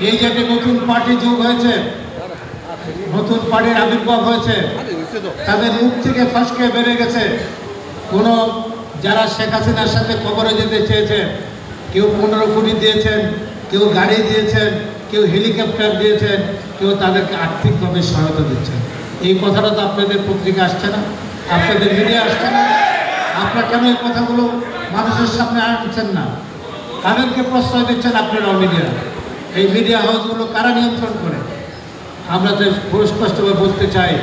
এই যে নতুন পার্টি যোগ হয়েছে, নতুন পার্টির আবির্ভাব হয়েছে, তাদের মুখ থেকে ফসকে বেড়ে গেছে। কোনো যারা শেখ হাসিনার সাথে কবরে যেতে চেয়েছেন, কেউ 15 কোটি দিয়েছেন, কেউ গাড়ি দিয়েছেন, কেউ হেলিকপ্টার দিয়েছেন, কেউ তাদেরকে আর্থিকভাবে সহায়তা দিচ্ছেন। এই কথাটা তো আপনাদের পত্রিকা আসছে না, আপনাদের মিডিয়া আসছে না। আপনারা কেন এই কথাগুলো মানুষের সামনে আনছেন না? তাদেরকে প্রশ্রয় দিচ্ছেন আপনারা মিডিয়া। এই মিডিয়া হাউসগুলো কারা নিয়ন্ত্রণ করে? আমরা তো স্পষ্টভাবে বলতে চাই,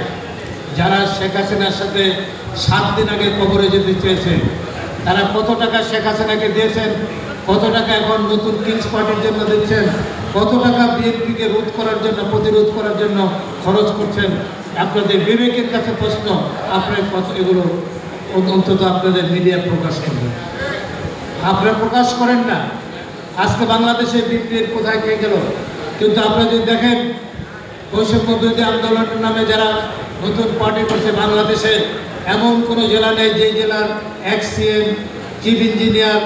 যারা শেখ হাসিনার সাথে 7 দিন আগে কবরে যেতে চেয়েছে, তারা কত টাকা শেখ হাসিনাকে দিয়েছেন, কত টাকা এখন নতুন কিংস পার্টির জন্য দিচ্ছেন, কত টাকা বিএনপিকে রোধ করার জন্য, প্রতিরোধ করার জন্য খরচ করছেন। আপনাদের বিবেকের কাছে প্রশ্ন, আপনার এগুলো অন্তত আপনাদের মিডিয়া প্রকাশ করবেন। আপনারা প্রকাশ করেন না। আজকে বাংলাদেশে বিএনপির কোথায় কে গেল? কিন্তু আপনারা যদি দেখেন, বৈষম্য বিরোধী আন্দোলনের নামে যারা নতুন পার্টি করছে, বাংলাদেশে এমন কোনো জেলা নেই যে জেলার এক্সিএম, চিফ ইঞ্জিনিয়ার,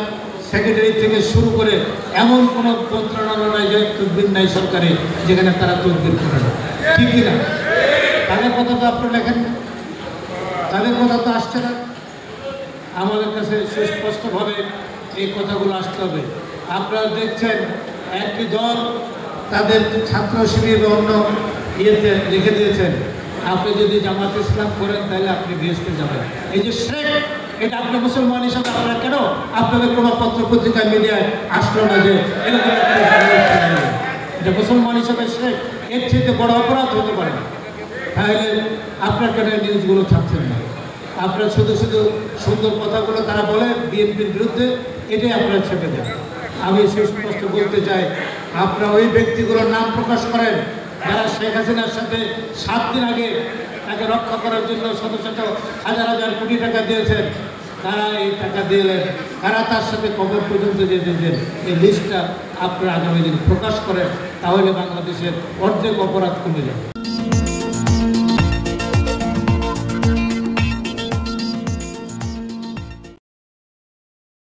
সেক্রেটারি থেকে শুরু করে এমন কোনো মন্ত্রণালয় নাই, যে তদবির নাই সরকারি, যেখানে তারা তদবির করে না। ঠিক কিনা? তাদের কথা তো আপনারা লেখেন না, তাদের কথা তো আসছে না। আমাদের কাছে সুস্পষ্টভাবে এই কথাগুলো আসতে হবে। আপনারা দেখছেন একটি দল তাদের ছাত্র শিবির অন্য ইয়েতে লিখে দিয়েছেন, আপনি যদি জামাত ইসলাম করেন তাহলে আপনি বেহেশতে যাবেন। এই যে শেখ, এটা আপনি মুসলমান হিসাবে আপনারা কেন আপনাদের কোনো পত্র পত্রিকা মিডিয়ায় আসলো না যে এরকম এটা মুসলমান হিসাবে শেখ? এর চেয়ে বড় অপরাধ হতে পারে না। তাহলে আপনার কেন নিউজগুলো ছাড়ছেন না? আপনারা শুধু শুধু সুন্দর কথাগুলো তারা বলে বিএনপির বিরুদ্ধে, এটাই আপনারা ছেপে দেন। আমি সুস্পষ্ট বলতে চাই, আপনারা ওই ব্যক্তিগুলোর নাম প্রকাশ করেন যারা শেখ হাসিনার সাথে 7 দিন আগে তাকে রক্ষা করার জন্য শত শত হাজার হাজার কোটি টাকা দিয়েছেন। তারা এই টাকা দিলেন, তারা তার সাথে কবর পর্যন্ত যেতে দেন। এই লিস্টটা আপনারা আগামী দিন প্রকাশ করেন, তাহলে বাংলাদেশের অর্ধেক অপরাধ কমে যাবে।